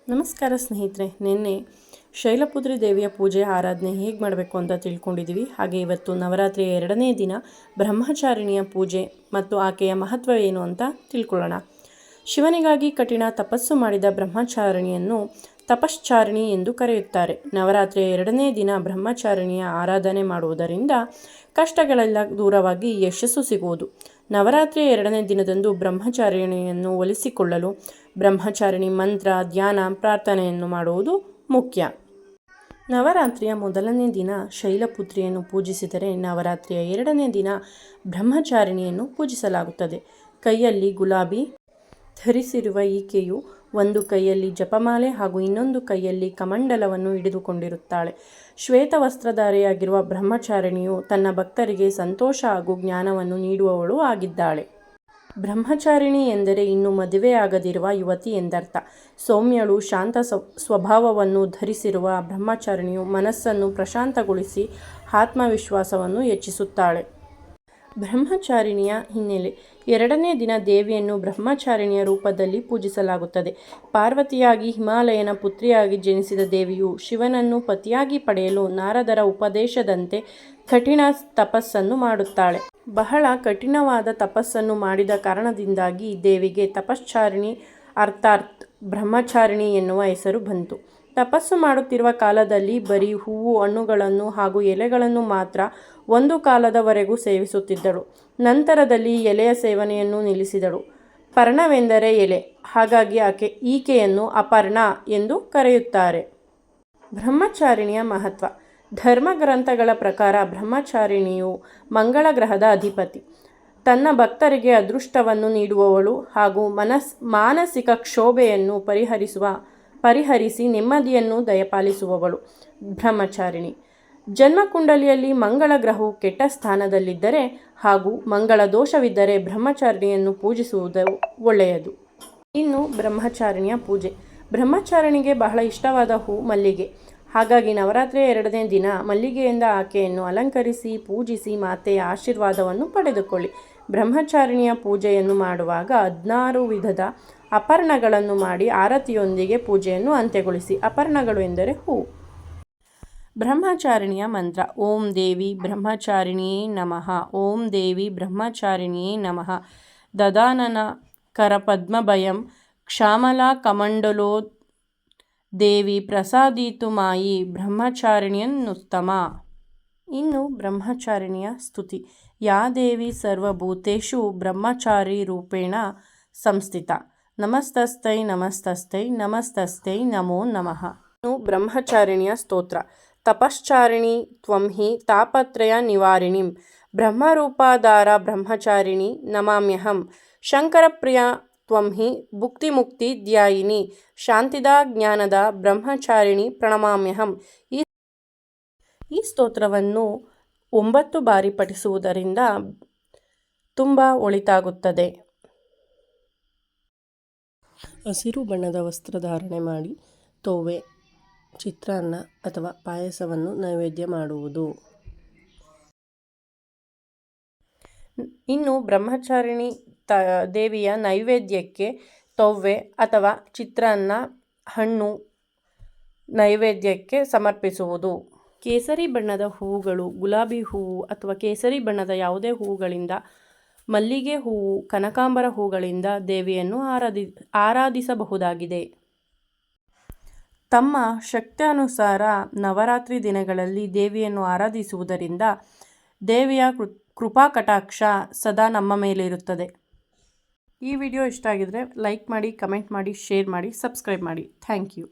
ನಮಸ್ಕಾರ ಸ್ನೇಹಿತರೆ, ನಿನ್ನೆ ಶೈಲಪುತ್ರಿ ದೇವಿಯ ಪೂಜೆ ಆರಾಧನೆ ಹೇಗೆ ಮಾಡಬೇಕು ಅಂತ ತಿಳ್ಕೊಂಡಿದ್ದೀವಿ. ಹಾಗೆ ಇವತ್ತು ನವರಾತ್ರಿಯ 2ನೇ ದಿನ ಬ್ರಹ್ಮಚಾರಿಣಿಯ ಪೂಜೆ ಮತ್ತು ಆಕೆಯ ಮಹತ್ವ ಏನು ಅಂತ ತಿಳ್ಕೊಳ್ಳೋಣ. ಶಿವನಿಗಾಗಿ ಕಠಿಣ ತಪಸ್ಸು ಮಾಡಿದ ಬ್ರಹ್ಮಚಾರಿಣಿಯನ್ನು ತಪಶ್ಚಾರಿಣಿ ಎಂದು ಕರೆಯುತ್ತಾರೆ. ನವರಾತ್ರಿಯ 2ನೇ ದಿನ ಬ್ರಹ್ಮಚಾರಿಣಿಯ ಆರಾಧನೆ ಮಾಡುವುದರಿಂದ ಕಷ್ಟಗಳೆಲ್ಲ ದೂರವಾಗಿ ಯಶಸ್ಸು ಸಿಗುವುದು. ನವರಾತ್ರಿಯ 2ನೇ ದಿನದಂದು ಬ್ರಹ್ಮಚಾರಿಣಿಯನ್ನು ಒಲಿಸಿಕೊಳ್ಳಲು ಬ್ರಹ್ಮಚಾರಿಣಿ ಮಂತ್ರ, ಧ್ಯಾನ, ಪ್ರಾರ್ಥನೆಯನ್ನು ಮಾಡುವುದು ಮುಖ್ಯ. ನವರಾತ್ರಿಯ 1ನೇ ದಿನ ಶೈಲಪುತ್ರಿಯನ್ನು ಪೂಜಿಸಿದರೆ ನವರಾತ್ರಿಯ 2ನೇ ದಿನ ಬ್ರಹ್ಮಚಾರಿಣಿಯನ್ನು ಪೂಜಿಸಲಾಗುತ್ತದೆ. ಕೈಯಲ್ಲಿ ಗುಲಾಬಿ ಧರಿಸಿರುವ ಈಕೆಯು ಒಂದು ಕೈಯಲ್ಲಿ ಜಪಮಾಲೆ ಹಾಗೂ ಇನ್ನೊಂದು ಕೈಯಲ್ಲಿ ಕಮಂಡಲವನ್ನು ಹಿಡಿದುಕೊಂಡಿರುತ್ತಾಳೆ. ಶ್ವೇತ ವಸ್ತ್ರಧಾರಿಯಾಗಿರುವ ಬ್ರಹ್ಮಚಾರಿಣಿಯು ತನ್ನ ಭಕ್ತರಿಗೆ ಸಂತೋಷ ಹಾಗೂ ಜ್ಞಾನವನ್ನು ನೀಡುವವಳು ಆಗಿದ್ದಾಳೆ. ಬ್ರಹ್ಮಚಾರಿಣಿ ಎಂದರೆ ಇನ್ನು ಮದುವೆಯಾಗದಿರುವ ಯುವತಿ ಎಂದರ್ಥ. ಸೌಮ್ಯಳು, ಶಾಂತ ಸ್ವಭಾವವನ್ನು ಧರಿಸಿರುವ ಬ್ರಹ್ಮಚಾರಿಣಿಯು ಮನಸ್ಸನ್ನು ಪ್ರಶಾಂತಗೊಳಿಸಿ ಆತ್ಮವಿಶ್ವಾಸವನ್ನು ಹೆಚ್ಚಿಸುತ್ತಾಳೆ. ಬ್ರಹ್ಮಚಾರಿಣಿಯ ಹಿನ್ನೆಲೆ: 2ನೇ ದಿನ ದೇವಿಯನ್ನು ಬ್ರಹ್ಮಚಾರಿಣಿಯ ರೂಪದಲ್ಲಿ ಪೂಜಿಸಲಾಗುತ್ತದೆ. ಪಾರ್ವತಿಯಾಗಿ ಹಿಮಾಲಯನ ಪುತ್ರಿಯಾಗಿ ಜನಿಸಿದ ದೇವಿಯು ಶಿವನನ್ನು ಪತಿಯಾಗಿ ಪಡೆಯಲು ನಾರದರ ಉಪದೇಶದಂತೆ ಕಠಿಣ ತಪಸ್ಸನ್ನು ಮಾಡುತ್ತಾಳೆ. ಬಹಳ ಕಠಿಣವಾದ ತಪಸ್ಸನ್ನು ಮಾಡಿದ ಕಾರಣದಿಂದಾಗಿ ದೇವಿಗೆ ತಪಶ್ಚಾರಿಣಿ ಅರ್ಥಾತ್ ಬ್ರಹ್ಮಚಾರಿಣಿ ಎನ್ನುವ ಹೆಸರು ಬಂತು. ತಪಸ್ಸು ಮಾಡುತ್ತಿರುವ ಕಾಲದಲ್ಲಿ ಬರೀ ಹೂವು, ಹಣ್ಣುಗಳನ್ನು ಹಾಗೂ ಎಲೆಗಳನ್ನು ಮಾತ್ರ ಒಂದು ಕಾಲದವರೆಗೂ ಸೇವಿಸುತ್ತಿದ್ದಳು. ನಂತರದಲ್ಲಿ ಎಲೆಯ ಸೇವನೆಯನ್ನು ನಿಲ್ಲಿಸಿದಳು. ಪರ್ಣವೆಂದರೆ ಎಲೆ, ಹಾಗಾಗಿ ಈಕೆಯನ್ನು ಅಪರ್ಣ ಎಂದು ಕರೆಯುತ್ತಾರೆ. ಬ್ರಹ್ಮಚಾರಿಣಿಯ ಮಹತ್ವ: ಧರ್ಮಗ್ರಂಥಗಳ ಪ್ರಕಾರ ಪರಿಣಿಯು ಮಂಗಳ ಗ್ರಹದ ಅಧಿಪತಿ, ತನ್ನ ಭಕ್ತರಿಗೆ ಅದೃಷ್ಟವನ್ನು ನೀಡುವವಳು ಹಾಗೂ ಮಾನಸಿಕ ಕ್ಷೋಭೆಯನ್ನು ಪರಿಹರಿಸಿ ನೆಮ್ಮದಿಯನ್ನು ದಯಪಾಲಿಸುವವಳು. ಬ್ರಹ್ಮಚಾರಿಣಿ ಜನ್ಮಕುಂಡಲಿಯಲ್ಲಿ ಮಂಗಳ ಗ್ರಹವು ಕೆಟ್ಟ ಸ್ಥಾನದಲ್ಲಿದ್ದರೆ ಹಾಗೂ ಮಂಗಳ ದೋಷವಿದ್ದರೆ ಬ್ರಹ್ಮಚಾರಿಣಿಯನ್ನು ಪೂಜಿಸುವುದು ಒಳ್ಳೆಯದು. ಇನ್ನು ಬ್ರಹ್ಮಚಾರಿಣಿಯ ಪೂಜೆ: ಬ್ರಹ್ಮಚಾರಿಣಿಗೆ ಬಹಳ ಇಷ್ಟವಾದ ಹೂ ಮಲ್ಲಿಗೆ. ಹಾಗಾಗಿ ನವರಾತ್ರಿಯ 2ನೇ ದಿನ ಮಲ್ಲಿಗೆಯಿಂದ ಆಕೆಯನ್ನು ಅಲಂಕರಿಸಿ ಪೂಜಿಸಿ ಮಾತೆಯ ಆಶೀರ್ವಾದವನ್ನು ಪಡೆದುಕೊಳ್ಳಿ. ಬ್ರಹ್ಮಚಾರಿಣಿಯ ಪೂಜೆಯನ್ನು ಮಾಡುವಾಗ 16 ವಿಧದ ಅಪರ್ಣಗಳನ್ನು ಮಾಡಿ ಆರತಿಯೊಂದಿಗೆ ಪೂಜೆಯನ್ನು ಅಂತ್ಯಗೊಳಿಸಿ. ಅಪರ್ಣಗಳು ಎಂದರೆ ಹೂ. ಬ್ರಹ್ಮಚಾರಿಣಿಯ ಮಂತ್ರ: ಓಂ ದೇವಿ ಬ್ರಹ್ಮಚಾರಿಣಿಯೇ ನಮಃ. ಓಂ ದೇವಿ ಬ್ರಹ್ಮಚಾರಿಣಿಯೇ ನಮಃ. ದದಾನನ ಕರಪದ್ಮಭಯಂ ಕ್ಷಾಮಲಾ ಕಮಂಡಲೋ ದೇವಿ ಪ್ರಸಾದೀತು ಮಾಯಿ ಬ್ರಹ್ಮಚಾರಿಣ್ಯನುತ್ತಮ. ಇನ್ನು ಬ್ರಹ್ಮಚಾರಿಣಿಯ ಸ್ತುತಿ: ಯಾ ದೇವಿ ಸರ್ವಭೂತೇಷು ಬ್ರಹ್ಮಚಾರಿ ರೂಪೇಣ ಸಂಸ್ಥಿತ. ನಮಸ್ತಸ್ತೈ ನಮಸ್ತಸ್ತೈ ನಮಸ್ತಸ್ತೈ ನಮೋ ನಮಃ. ಇನ್ನು ಬ್ರಹ್ಮಚಾರಿಣಿಯ ಸ್ತೋತ್ರ: ತಪಶ್ಚಾರಿಣಿ ತ್ವಂ ಹಿ ತಾಪತ್ರಯ ನಿವಾರಿಣಿಂ ಬ್ರಹ್ಮರೂಪಾಧಾರ ಬ್ರಹ್ಮಚಾರಿಣಿ ನಮಾಮ್ಯಹಂ. ಶಂಕರಪ್ರಿಯ ತ್ವಂ ಹಿ ಭುಕ್ತಿಮುಕ್ತಿ ಧ್ಯಾಯಿನಿ ಶಾಂತಿದಾ ಜ್ಞಾನದ ಬ್ರಹ್ಮಚಾರಿಣಿ ಪ್ರಣಮಾಮ್ಯಹಂ. ಈ ಸ್ತೋತ್ರವನ್ನು 9 ಬಾರಿ ಪಠಿಸುವುದರಿಂದ ತುಂಬ ಒಳಿತಾಗುತ್ತದೆ. ಹಸಿರು ಬಣ್ಣದ ವಸ್ತ್ರಧಾರಣೆ ಮಾಡಿ ತೋವೆ, ಚಿತ್ರಾನ್ನ ಅಥವಾ ಪಾಯಸವನ್ನು ನೈವೇದ್ಯ ಮಾಡುವುದು. ಇನ್ನು ಬ್ರಹ್ಮಚಾರಿಣಿ ದೇವಿಯ ನೈವೇದ್ಯಕ್ಕೆ ತೋವೆ ಅಥವಾ ಚಿತ್ರಾನ್ನ, ಹಣ್ಣು ನೈವೇದ್ಯಕ್ಕೆ ಸಮರ್ಪಿಸುವುದು. ಕೇಸರಿ ಬಣ್ಣದ ಹೂವುಗಳು, ಗುಲಾಬಿ ಹೂವು ಅಥವಾ ಕೇಸರಿ ಬಣ್ಣದ ಯಾವುದೇ ಹೂವುಗಳಿಂದ, ಮಲ್ಲಿಗೆ ಹೂವು, ಕನಕಾಂಬರ ಹೂಗಳಿಂದ ದೇವಿಯನ್ನು ಆರಾಧಿಸಬಹುದಾಗಿದೆ. ತಮ್ಮ ಶಕ್ತ್ಯಾನುಸಾರ ನವರಾತ್ರಿ ದಿನಗಳಲ್ಲಿ ದೇವಿಯನ್ನು ಆರಾಧಿಸುವುದರಿಂದ ದೇವಿಯ ಕೃಪಾಕಟಾಕ್ಷ ಸದಾ ನಮ್ಮ ಮೇಲೆ ಇರುತ್ತದೆ. ಈ ವಿಡಿಯೋ ಇಷ್ಟ ಆಗಿದ್ರೆ ಲೈಕ್ ಮಾಡಿ, ಕಮೆಂಟ್ ಮಾಡಿ, ಶೇರ್ ಮಾಡಿ, ಸಬ್ಸ್ಕ್ರೈಬ್ ಮಾಡಿ. Thank you.